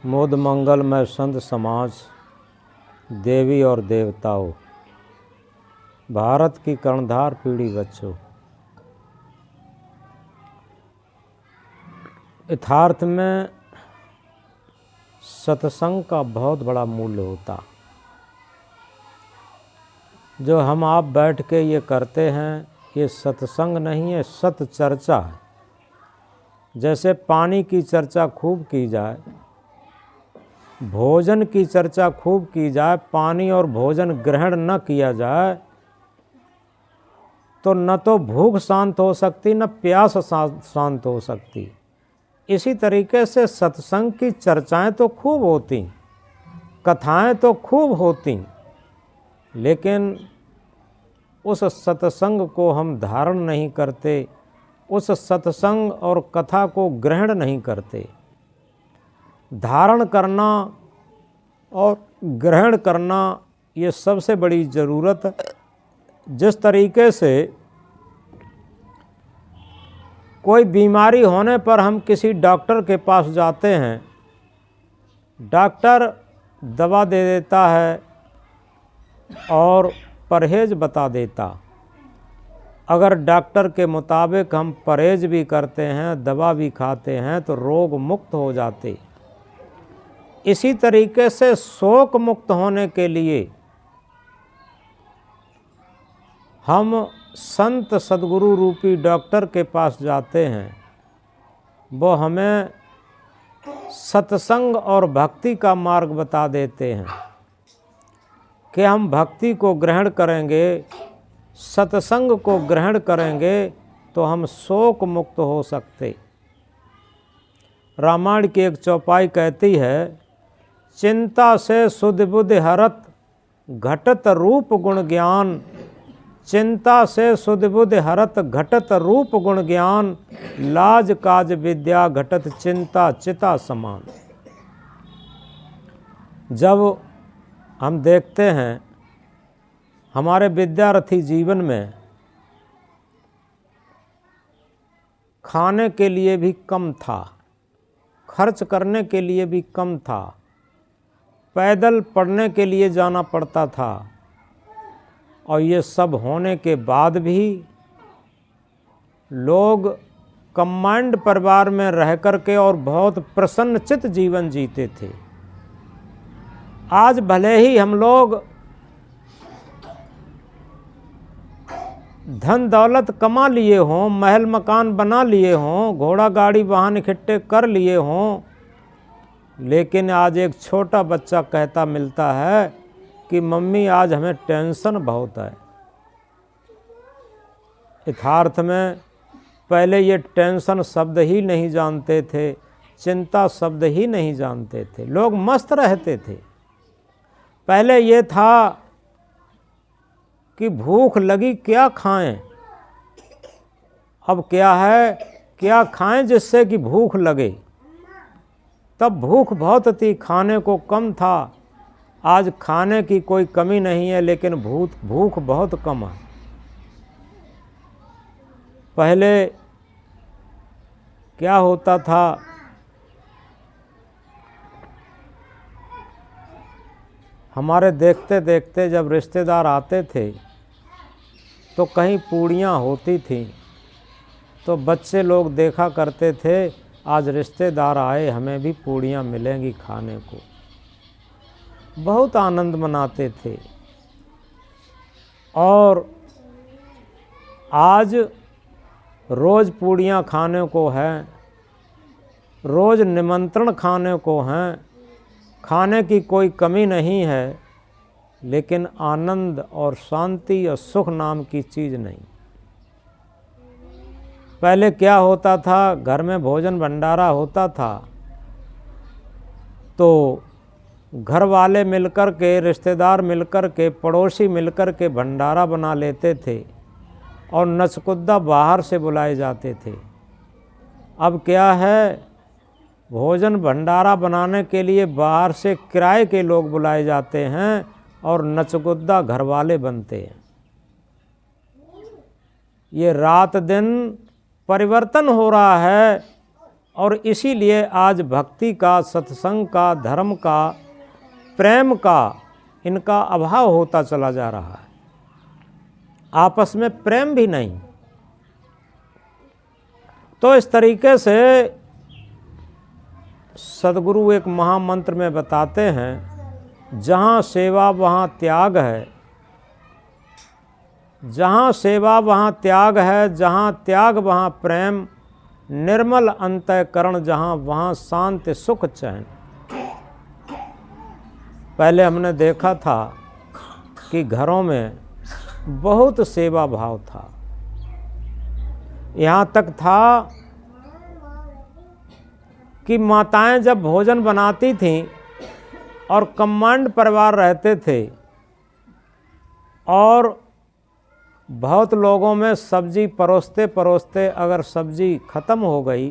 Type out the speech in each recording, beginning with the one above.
मोद मंगलमय संत समाज, देवी और देवताओं, भारत की कर्णधार पीढ़ी बच्चों, यथार्थ में सत्संग का बहुत बड़ा मूल्य होता। जो हम आप बैठ के ये करते हैं, ये सत्संग नहीं है, सत चर्चा है। जैसे पानी की चर्चा खूब की जाए, भोजन की चर्चा खूब की जाए, पानी और भोजन ग्रहण न किया जाए तो न तो भूख शांत हो सकती, न प्यास शांत हो सकती। इसी तरीके से सत्संग की चर्चाएं तो खूब होती, कथाएं तो खूब होती, लेकिन उस सत्संग को हम धारण नहीं करते, उस सत्संग और कथा को ग्रहण नहीं करते। धारण करना और ग्रहण करना ये सबसे बड़ी ज़रूरत है। जिस तरीके से कोई बीमारी होने पर हम किसी डॉक्टर के पास जाते हैं, डॉक्टर दवा दे देता है और परहेज बता देता। अगर डॉक्टर के मुताबिक हम परहेज भी करते हैं, दवा भी खाते हैं तो रोग मुक्त हो जाते। इसी तरीके से शोक मुक्त होने के लिए हम संत सद्गुरु रूपी डॉक्टर के पास जाते हैं। वो हमें सत्संग और भक्ति का मार्ग बता देते हैं कि हम भक्ति को ग्रहण करेंगे, सत्संग को ग्रहण करेंगे तो हम शोक मुक्त हो सकते। रामायण की एक चौपाई कहती है, चिंता से सुध बुद्धि हरत, घटत रूप गुण ज्ञान। चिंता से सुध बुद्धि हरत, घटत रूप गुण ज्ञान। लाज काज विद्या, घटत चिंता चिता समान। जब हम देखते हैं हमारे विद्यार्थी जीवन में खाने के लिए भी कम था, खर्च करने के लिए भी कम था, पैदल पढ़ने के लिए जाना पड़ता था, और ये सब होने के बाद भी लोग कंबाइंड परिवार में रह कर के और बहुत प्रसन्नचित जीवन जीते थे। आज भले ही हम लोग धन दौलत कमा लिए हों, महल मकान बना लिए हों, घोड़ा गाड़ी वाहन इकट्ठे कर लिए हों, लेकिन आज एक छोटा बच्चा कहता मिलता है कि मम्मी आज हमें टेंशन बहुत है। यथार्थ में पहले ये टेंशन शब्द ही नहीं जानते थे, चिंता शब्द ही नहीं जानते थे, लोग मस्त रहते थे। पहले ये था कि भूख लगी क्या खाएं, अब क्या है क्या खाएं जिससे कि भूख लगे। तब भूख बहुत थी, खाने को कम था। आज खाने की कोई कमी नहीं है, लेकिन भूख बहुत कम है। पहले क्या होता था, हमारे देखते देखते जब रिश्तेदार आते थे तो कहीं पूड़ियाँ होती थीं तो बच्चे लोग देखा करते थे, आज रिश्तेदार आए, हमें भी पूड़ियाँ मिलेंगी खाने को। बहुत आनंद मनाते थे। और आज रोज़ पूड़ियाँ खाने को हैं, रोज़ निमंत्रण खाने को हैं, खाने की कोई कमी नहीं है, लेकिन आनंद और शांति और सुख नाम की चीज़ नहीं। पहले क्या होता था, घर में भोजन भंडारा होता था तो घर वाले मिलकर के, रिश्तेदार मिलकर के, पड़ोसी मिलकर के भंडारा बना लेते थे और नचकुद्दा बाहर से बुलाए जाते थे। अब क्या है, भोजन भंडारा बनाने के लिए बाहर से किराए के लोग बुलाए जाते हैं और नचकुद्दा घर वाले बनते हैं। ये रात दिन परिवर्तन हो रहा है और इसीलिए आज भक्ति का, सत्संग का, धर्म का, प्रेम का, इनका अभाव होता चला जा रहा है। आपस में प्रेम भी नहीं। तो इस तरीके से सद्गुरु एक महामंत्र में बताते हैं, जहाँ सेवा वहाँ त्याग है, जहाँ सेवा वहाँ त्याग है, जहाँ त्याग वहाँ प्रेम, निर्मल अंतःकरण जहाँ वहाँ शांति सुख चैन। पहले हमने देखा था कि घरों में बहुत सेवा भाव था। यहाँ तक था कि माताएं जब भोजन बनाती थीं और कम्बाइंड परिवार रहते थे और बहुत लोगों में सब्जी परोसते परोसते अगर सब्जी ख़त्म हो गई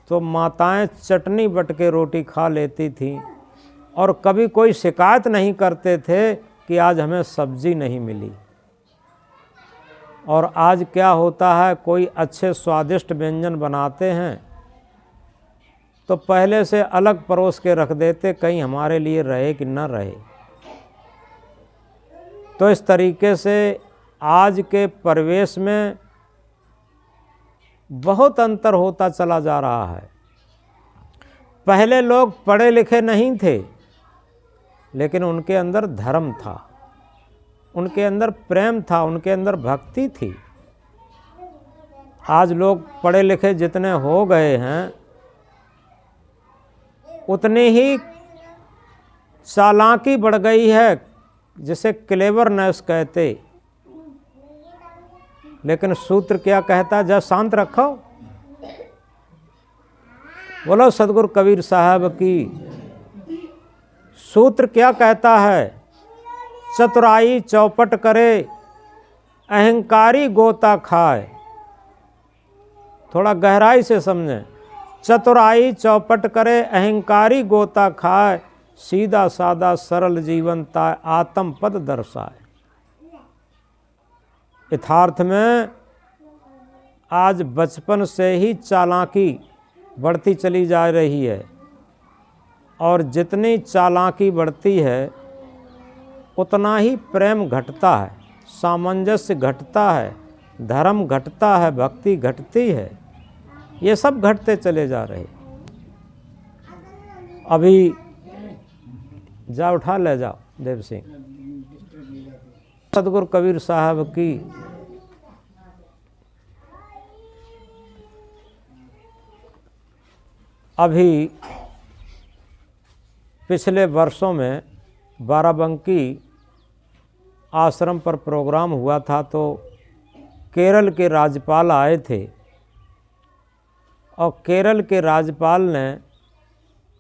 तो माताएं चटनी बट के रोटी खा लेती थीं और कभी कोई शिकायत नहीं करते थे कि आज हमें सब्जी नहीं मिली। और आज क्या होता है, कोई अच्छे स्वादिष्ट व्यंजन बनाते हैं तो पहले से अलग परोस के रख देते, कहीं हमारे लिए रहे कि न रहे। तो इस तरीके से आज के परिवेश में बहुत अंतर होता चला जा रहा है। पहले लोग पढ़े लिखे नहीं थे, लेकिन उनके अंदर धर्म था, उनके अंदर प्रेम था, उनके अंदर भक्ति थी। आज लोग पढ़े लिखे जितने हो गए हैं उतनी ही चालाकी बढ़ गई है, जिसे क्लेवरनेस कहते। लेकिन सूत्र क्या कहता है, जब शांत रखो। बोलो सदगुरु कबीर साहब की। सूत्र क्या कहता है, चतुराई चौपट करे, अहंकारी गोता खाए। थोड़ा गहराई से समझें। चतुराई चौपट करे, अहंकारी गोता खाए, सीधा सादा सरल जीवन ताय, आत्म पद दर्शाए। यथार्थ में आज बचपन से ही चालाकी बढ़ती चली जा रही है, और जितनी चालाकी बढ़ती है उतना ही प्रेम घटता है, सामंजस्य घटता है, धर्म घटता है, भक्ति घटती है। ये सब घटते चले जा रहे। अभी जा उठा ले जाओ देव सिंह। सदगुरु कबीर साहब की अभी पिछले वर्षों में बाराबंकी आश्रम पर प्रोग्राम हुआ था, तो केरल के राज्यपाल आए थे और केरल के राज्यपाल ने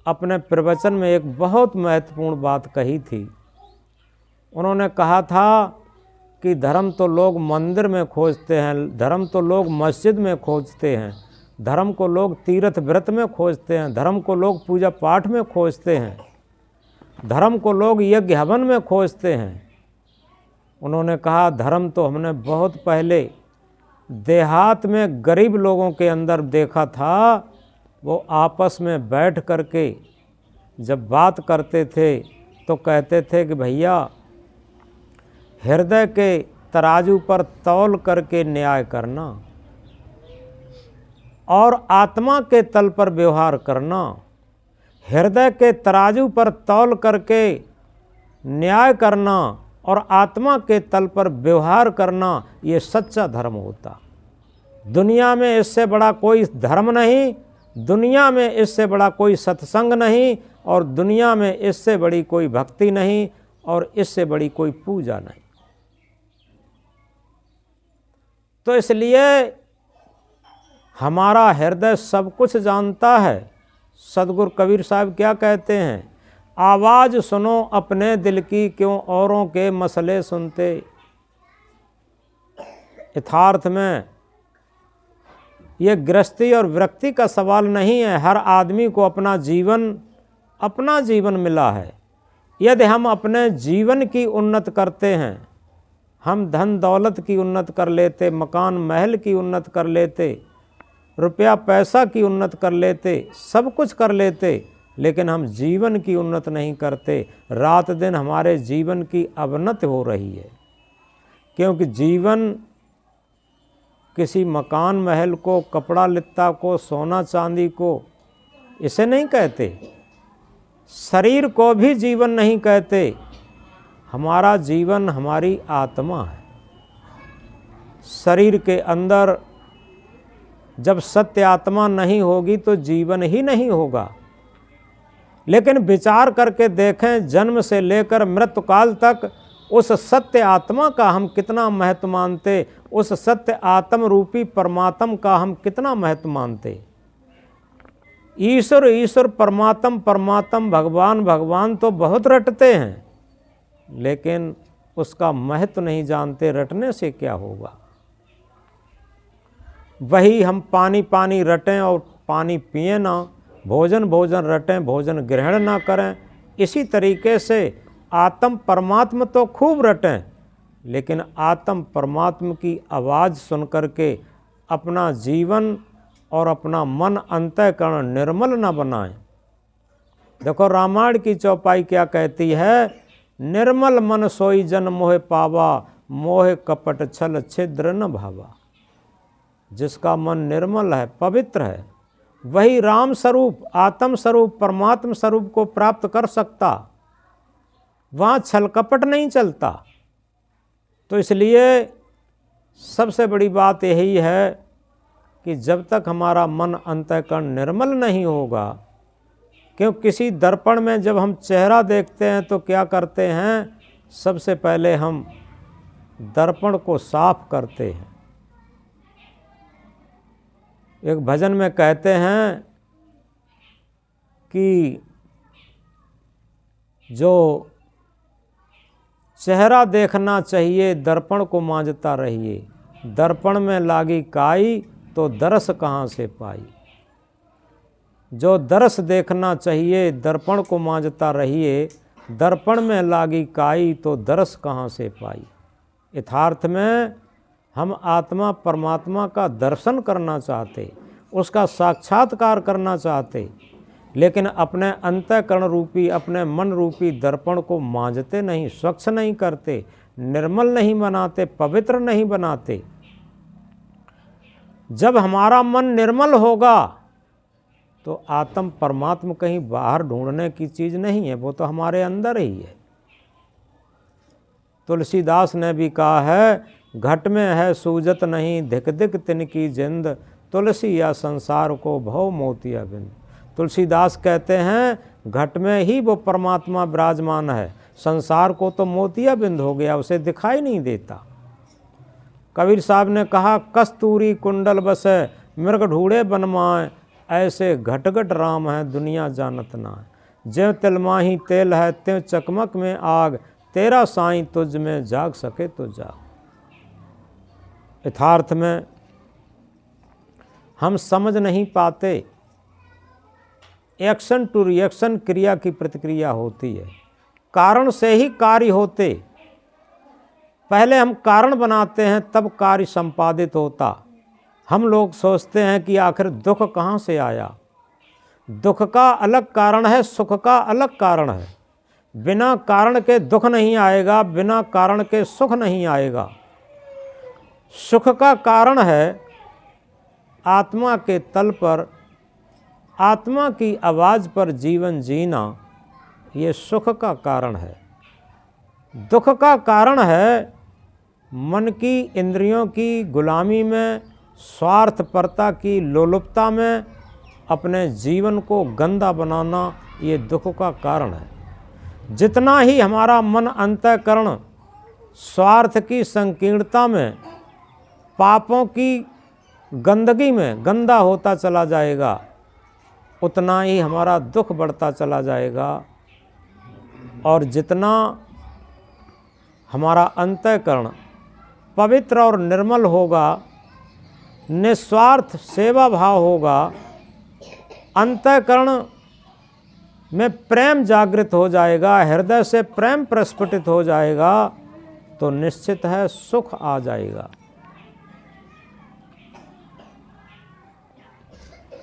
अपने प्रवचन में एक बहुत महत्वपूर्ण बात कही थी। उन्होंने कहा था कि धर्म तो लोग मंदिर में खोजते हैं, धर्म तो लोग मस्जिद में खोजते हैं, धर्म को लोग तीर्थ व्रत में खोजते हैं, धर्म को लोग पूजा पाठ में खोजते हैं, धर्म को लोग यज्ञ हवन में खोजते हैं। उन्होंने कहा धर्म तो हमने बहुत पहले देहात में गरीब लोगों के अंदर देखा था। वो आपस में बैठ करके जब बात करते थे तो कहते थे कि भैया हृदय के तराजू पर तौल करके न्याय करना और आत्मा के तल पर व्यवहार करना। हृदय के तराजू पर तौल करके न्याय करना और आत्मा के तल पर व्यवहार करना, ये सच्चा धर्म होता। दुनिया में इससे बड़ा कोई धर्म नहीं, दुनिया में इससे बड़ा कोई सत्संग नहीं, और दुनिया में इससे बड़ी कोई भक्ति नहीं, और इससे बड़ी कोई पूजा नहीं। तो इसलिए हमारा हृदय सब कुछ जानता है। सदगुरु कबीर साहब क्या कहते हैं, आवाज़ सुनो अपने दिल की, क्यों औरों के मसले सुनते। यथार्थ में ये गृहस्थी और विरक्ति का सवाल नहीं है। हर आदमी को अपना जीवन मिला है। यदि हम अपने जीवन की उन्नत करते हैं, हम धन दौलत की उन्नत कर लेते, मकान महल की उन्नत कर लेते, रुपया पैसा की उन्नत कर लेते, सब कुछ कर लेते, लेकिन हम जीवन की उन्नत नहीं करते। रात दिन हमारे जीवन की अवनति हो रही है, क्योंकि जीवन किसी मकान महल को, कपड़ा लित्ता को, सोना चांदी को इसे नहीं कहते। शरीर को भी जीवन नहीं कहते। हमारा जीवन हमारी आत्मा है। शरीर के अंदर जब सत्य आत्मा नहीं होगी तो जीवन ही नहीं होगा। लेकिन विचार करके देखें, जन्म से लेकर मृत्युकाल तक उस सत्य आत्मा का हम कितना महत्व मानते, उस सत्य आत्म रूपी परमात्मा का हम कितना महत्व मानते। ईश्वर ईश्वर, परमात्म परमात्म, भगवान भगवान तो बहुत रटते हैं, लेकिन उसका महत्व नहीं जानते। रटने से क्या होगा? वही हम पानी पानी रटें और पानी पिए ना, भोजन भोजन रटें, भोजन ग्रहण ना करें। इसी तरीके से आत्म परमात्मा तो खूब रटें, लेकिन आत्म परमात्मा की आवाज़ सुन करके अपना जीवन और अपना मन अंतःकरण निर्मल न बनाएं। देखो रामायण की चौपाई क्या कहती है, निर्मल मन सोई जन मोह पावा, मोह कपट छल छिद्र न भावा। जिसका मन निर्मल है, पवित्र है, वही राम स्वरूप, आत्म स्वरूप, परमात्म स्वरूप को प्राप्त कर सकता। वहाँ छल कपट नहीं चलता। तो इसलिए सबसे बड़ी बात यही है कि जब तक हमारा मन अंतःकरण निर्मल नहीं होगा, क्यों किसी दर्पण में जब हम चेहरा देखते हैं तो क्या करते हैं, सबसे पहले हम दर्पण को साफ करते हैं। एक भजन में कहते हैं कि जो चेहरा देखना चाहिए दर्पण को मांजता रहिए, दर्पण में लागी काई तो दरस कहाँ से पाई। जो दरस देखना चाहिए दर्पण को मांजता रहिए, दर्पण में लागी काई तो दरस कहाँ से पाई। यथार्थ में हम आत्मा परमात्मा का दर्शन करना चाहते, उसका साक्षात्कार करना चाहते, लेकिन अपने अंतःकरण रूपी, अपने मन रूपी दर्पण को मांजते नहीं, स्वच्छ नहीं करते, निर्मल नहीं बनाते, पवित्र नहीं बनाते। जब हमारा मन निर्मल होगा तो आत्म परमात्मा कहीं बाहर ढूंढने की चीज़ नहीं है, वो तो हमारे अंदर ही है। तुलसीदास ने भी कहा है, घट में है सूजत नहीं, धिक धिक तिनकी जिंद, तुलसी या संसार को भव मोतिया बिंद। तुलसीदास कहते हैं घट में ही वो परमात्मा विराजमान है, संसार को तो मोतिया बिंद हो गया, उसे दिखाई नहीं देता। कबीर साहब ने कहा, कस्तूरी कुंडल बसे मृग ढूढ़े बनमाए, ऐसे घट घट राम है दुनिया जानत ना है। ज्यों तिलमाही तेल है त्यों चकमक में आग, तेरा साईं तुझ में जाग सके तो जाग। यथार्थ में हम समझ नहीं पाते। एक्शन टू रिएक्शन, क्रिया की प्रतिक्रिया होती है, कारण से ही कार्य होते। पहले हम कारण बनाते हैं तब कार्य संपादित होता। हम लोग सोचते हैं कि आखिर दुख कहाँ से आया। दुख का अलग कारण है, सुख का अलग कारण है। बिना कारण के दुख नहीं आएगा, बिना कारण के सुख नहीं आएगा। सुख का कारण है आत्मा के तल पर, आत्मा की आवाज़ पर जीवन जीना, ये सुख का कारण है। दुख का कारण है मन की, इंद्रियों की गुलामी में, स्वार्थपरता की लोलुपता में अपने जीवन को गंदा बनाना, ये दुख का कारण है। जितना ही हमारा मन अंतःकरण स्वार्थ की संकीर्णता में, पापों की गंदगी में गंदा होता चला जाएगा, उतना ही हमारा दुख बढ़ता चला जाएगा। और जितना हमारा अंतःकरण पवित्र और निर्मल होगा, निस्वार्थ सेवा भाव होगा, अंतःकरण में प्रेम जागृत हो जाएगा, हृदय से प्रेम प्रस्फुटित हो जाएगा, तो निश्चित है सुख आ जाएगा।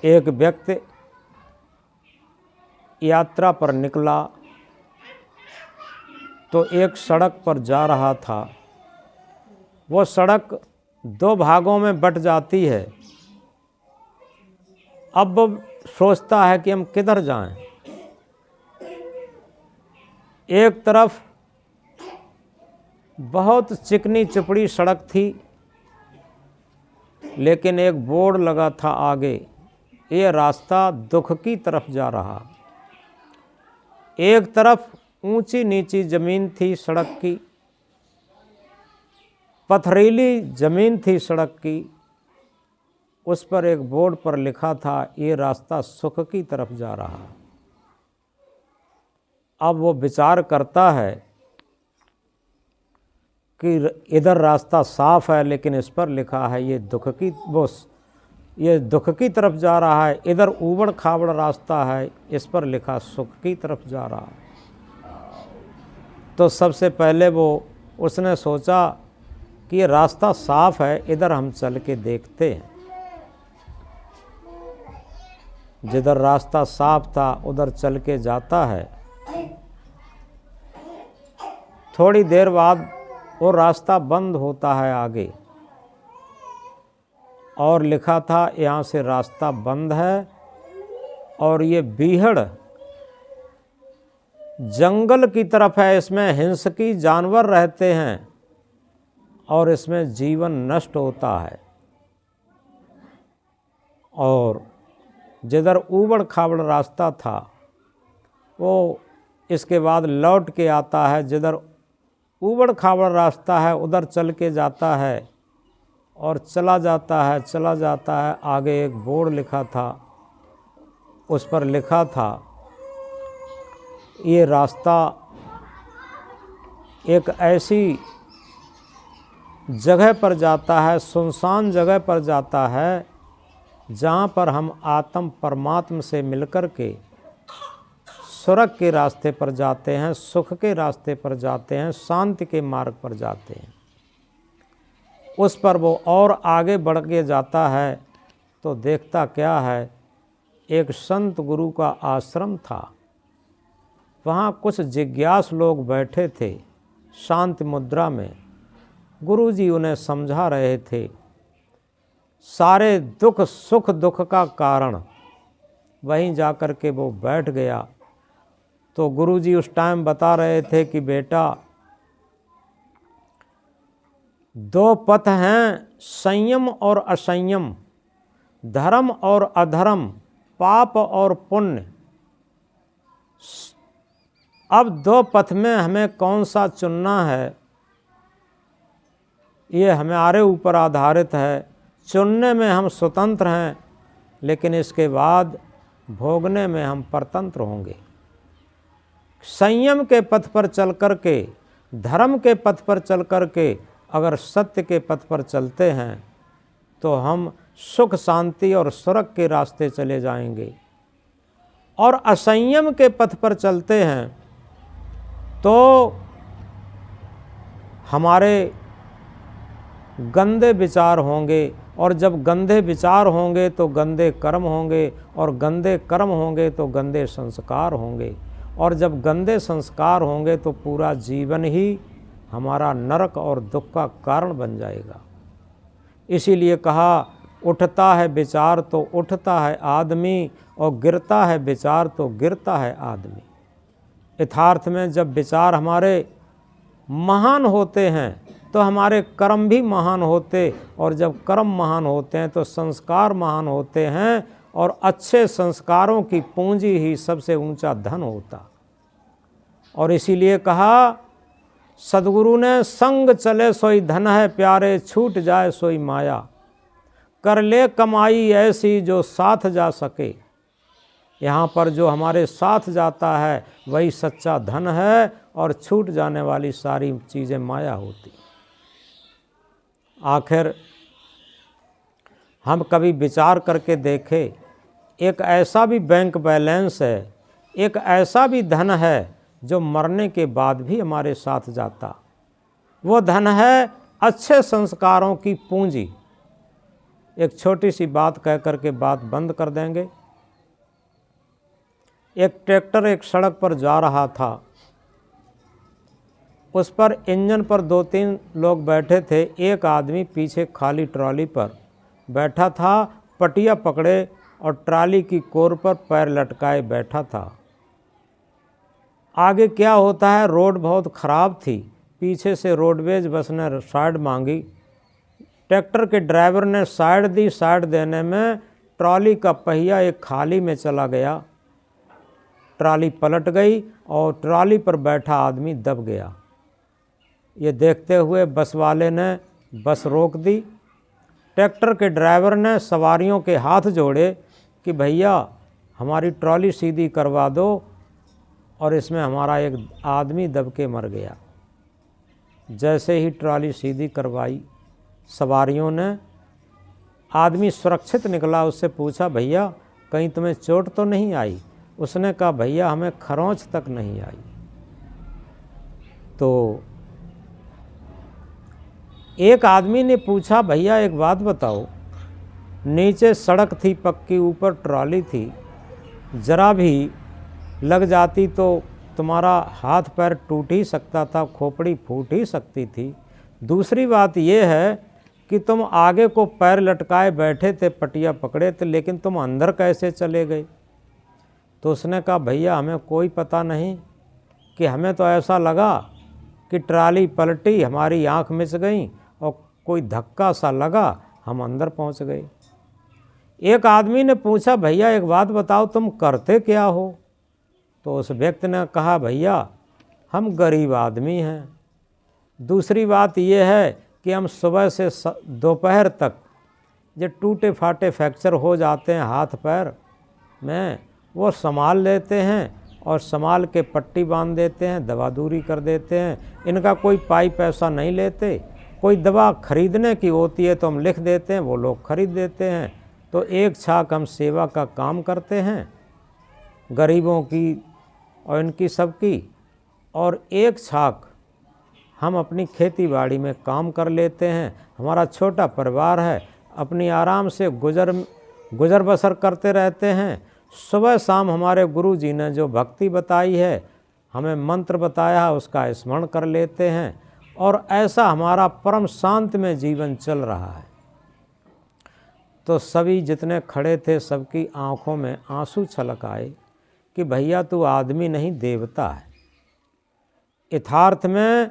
एक व्यक्ति यात्रा पर निकला तो एक सड़क पर जा रहा था। वो सड़क 2 भागों में बट जाती है। अब वो सोचता है कि हम किधर जाएं। एक तरफ बहुत चिकनी चपड़ी सड़क थी, लेकिन एक बोर्ड लगा था आगे, ये रास्ता दुख की तरफ जा रहा। एक तरफ ऊंची नीची ज़मीन थी सड़क की, पथरीली ज़मीन थी सड़क की। उस पर एक बोर्ड पर लिखा था, ये रास्ता सुख की तरफ जा रहा। अब वो विचार करता है कि इधर रास्ता साफ है, लेकिन इस पर लिखा है ये दुख की तरफ जा रहा है। इधर ऊबड़ खाबड़ रास्ता है, इस पर लिखा सुख की तरफ जा रहा है। तो सबसे पहले उसने सोचा कि ये रास्ता साफ है, इधर हम चल के देखते हैं। जिधर रास्ता साफ था उधर चल के जाता है। थोड़ी देर बाद वो रास्ता बंद होता है आगे, और लिखा था यहाँ से रास्ता बंद है, और ये बीहड़ जंगल की तरफ है, इसमें हिंसकी जानवर रहते हैं और इसमें जीवन नष्ट होता है। और जिधर ऊबड़ खाबड़ रास्ता था वो इसके बाद लौट के आता है। जिधर ऊबड़ खाबड़ रास्ता है उधर चल के जाता है और चला जाता है। आगे एक बोर्ड लिखा था, उस पर लिखा था ये रास्ता एक ऐसी जगह पर जाता है, सुनसान जगह पर जाता है, जहाँ पर हम आत्म परमात्मा से मिलकर के स्वर्ग के रास्ते पर जाते हैं, सुख के रास्ते पर जाते हैं, शांति के मार्ग पर जाते हैं। उस पर वो और आगे बढ़ के जाता है तो देखता क्या है, एक संत गुरु का आश्रम था। वहाँ कुछ जिज्ञासु लोग बैठे थे शांति मुद्रा में। गुरुजी उन्हें समझा रहे थे। सारे दुख सुख दुख का कारण वहीं जाकर के वो बैठ गया। तो गुरुजी उस टाइम बता रहे थे कि बेटा, 2 पथ हैं, संयम और असंयम, धर्म और अधर्म, पाप और पुण्य। अब 2 पथ में हमें कौन सा चुनना है, ये हमारे ऊपर आधारित है। चुनने में हम स्वतंत्र हैं, लेकिन इसके बाद भोगने में हम परतंत्र होंगे। संयम के पथ पर चल कर के, धर्म के पथ पर चल कर के अगर सत्य के पथ पर चलते हैं तो हम सुख शांति और स्वर्ग के रास्ते चले जाएंगे। और असंयम के पथ पर चलते हैं तो हमारे गंदे विचार होंगे, और जब गंदे विचार होंगे तो गंदे कर्म होंगे, और गंदे कर्म होंगे तो गंदे संस्कार होंगे, और जब गंदे संस्कार होंगे तो पूरा जीवन ही हमारा नरक और दुख का कारण बन जाएगा। इसीलिए कहा, उठता है विचार तो उठता है आदमी, और गिरता है विचार तो गिरता है आदमी। यथार्थ में जब विचार हमारे महान होते हैं तो हमारे कर्म भी महान होते, और जब कर्म महान होते हैं तो संस्कार महान होते हैं, और अच्छे संस्कारों की पूंजी ही सबसे ऊंचा धन होता। और इसीलिए कहा सदगुरु ने, संग चले सोई धन है प्यारे, छूट जाए सोई माया, कर ले कमाई ऐसी जो साथ जा सके। यहाँ पर जो हमारे साथ जाता है वही सच्चा धन है, और छूट जाने वाली सारी चीज़ें माया होती। आखिर हम कभी विचार करके देखें, एक ऐसा भी बैंक बैलेंस है, एक ऐसा भी धन है जो मरने के बाद भी हमारे साथ जाता। वो धन है अच्छे संस्कारों की पूंजी। एक छोटी सी बात कह कर के बात बंद कर देंगे। एक ट्रैक्टर एक सड़क पर जा रहा था, उस पर इंजन पर 2-3 लोग बैठे थे। एक आदमी पीछे खाली ट्रॉली पर बैठा था, पटिया पकड़े और ट्रॉली की कोर पर पैर लटकाए बैठा था। आगे क्या होता है, रोड बहुत ख़राब थी, पीछे से रोडवेज बस ने साइड मांगी। ट्रैक्टर के ड्राइवर ने साइड दी, साइड देने में ट्रॉली का पहिया एक खाली में चला गया, ट्रॉली पलट गई और ट्रॉली पर बैठा आदमी दब गया। ये देखते हुए बस वाले ने बस रोक दी। ट्रैक्टर के ड्राइवर ने सवारियों के हाथ जोड़े कि भैया हमारी ट्रॉली सीधी करवा दो, और इसमें हमारा एक आदमी दब के मर गया। जैसे ही ट्रॉली सीधी करवाई सवारियों ने, आदमी सुरक्षित निकला। उससे पूछा, भैया कहीं तुम्हें चोट तो नहीं आई? उसने कहा, भैया हमें खरोंच तक नहीं आई। तो एक आदमी ने पूछा, भैया एक बात बताओ, नीचे सड़क थी पक्की, ऊपर ट्रॉली थी, जरा भी लग जाती तो तुम्हारा हाथ पैर टूट ही सकता था, खोपड़ी फूट ही सकती थी। दूसरी बात यह है कि तुम आगे को पैर लटकाए बैठे थे, पटिया पकड़े थे, लेकिन तुम अंदर कैसे चले गए? तो उसने कहा, भैया हमें कोई पता नहीं, कि हमें तो ऐसा लगा कि ट्रॉली पलटी, हमारी आंख मिच गई और कोई धक्का सा लगा, हम अंदर पहुंच गए। एक आदमी ने पूछा, भैया एक बात बताओ, तुम करते क्या हो? तो उस व्यक्ति ने कहा, भैया हम गरीब आदमी हैं। दूसरी बात यह है कि हम सुबह से दोपहर तक जो टूटे फाटे फ्रैक्चर हो जाते हैं हाथ पैर में, वो संभाल लेते हैं और संभाल के पट्टी बांध देते हैं, दवा दूरी कर देते हैं। इनका कोई पाई पैसा नहीं लेते। कोई दवा खरीदने की होती है तो हम लिख देते हैं, वो लोग खरीद देते हैं। तो एक छाक हम सेवा का काम करते हैं, गरीबों की और इनकी सबकी, और एक छाक हम अपनी खेती बाड़ी में काम कर लेते हैं। हमारा छोटा परिवार है, अपनी आराम से गुजर बसर करते रहते हैं। सुबह शाम हमारे गुरु जी ने जो भक्ति बताई है, हमें मंत्र बताया है, उसका स्मरण कर लेते हैं, और ऐसा हमारा परम शांत में जीवन चल रहा है। तो सभी जितने खड़े थे सबकी आंखों में आंसू छलक आए कि भैया तू आदमी नहीं देवता है। यथार्थ में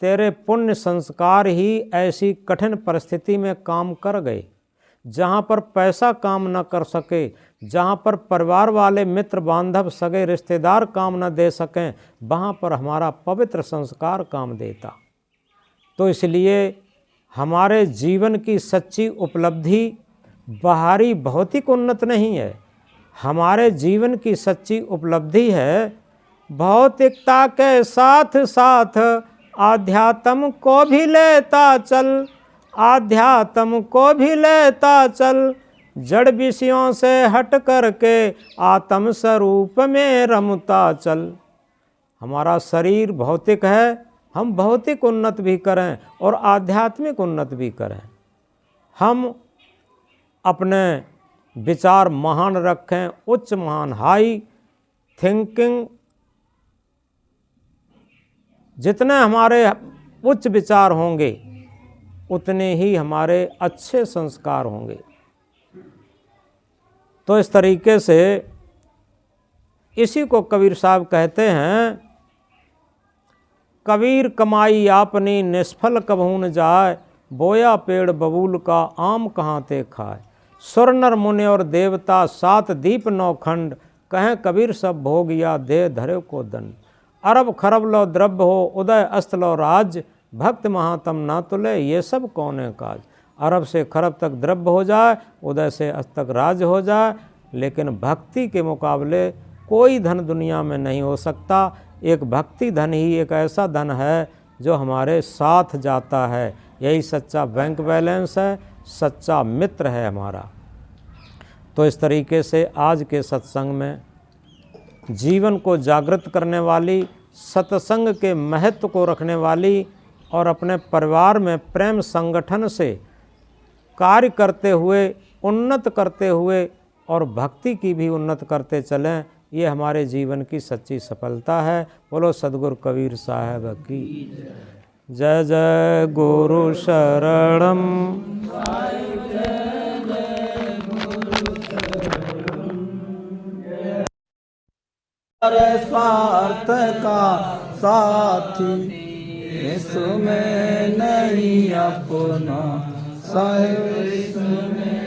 तेरे पुण्य संस्कार ही ऐसी कठिन परिस्थिति में काम कर गए, जहाँ पर पैसा काम न कर सके, जहाँ पर परिवार वाले मित्र बांधव सगे रिश्तेदार काम न दे सकें, वहाँ पर हमारा पवित्र संस्कार काम देता। तो इसलिए हमारे जीवन की सच्ची उपलब्धि बाहरी भौतिक उन्नत नहीं है, हमारे जीवन की सच्ची उपलब्धि है भौतिकता के साथ साथ आध्यात्म को भी लेता चल, आध्यात्म को भी लेता चल, जड़ विषयों से हट करके आत्म स्वरूप में रमता चल। हमारा शरीर भौतिक है, हम भौतिक उन्नत भी करें और आध्यात्मिक उन्नत भी करें। हम अपने विचार महान रखें, उच्च महान हाई थिंकिंग। जितने हमारे उच्च विचार होंगे उतने ही हमारे अच्छे संस्कार होंगे। तो इस तरीके से इसी को कबीर साहब कहते हैं, कबीर कमाई आपनी निष्फल कभू न जाए, बोया पेड़ बबूल का आम कहाँ ते खाए। सुर नर मुनि और देवता सात दीप नौ खंड, कहें कबीर सब भोग या दे धरे को दंड। अरब खरब लो द्रव्य हो, उदय अस्त लो राज, भक्त महात्म ना तुले, ये सब कौन है काज। अरब से खरब तक द्रव्य हो जाए, उदय से अस्त तक राज हो जाए, लेकिन भक्ति के मुकाबले कोई धन दुनिया में नहीं हो सकता। एक भक्ति धन ही एक ऐसा धन है जो हमारे साथ जाता है। यही सच्चा बैंक बैलेंस है, सच्चा मित्र है हमारा। तो इस तरीके से आज के सत्संग में जीवन को जागृत करने वाली, सत्संग के महत्व को रखने वाली और अपने परिवार में प्रेम संगठन से कार्य करते हुए, उन्नत करते हुए और भक्ति की भी उन्नत करते चलें, ये हमारे जीवन की सच्ची सफलता है। बोलो सद्गुरु कबीर साहब की जय। जय गुरु शरणम। स्वार्थ का साथी इसमें नहीं अपना साहिब, इसमें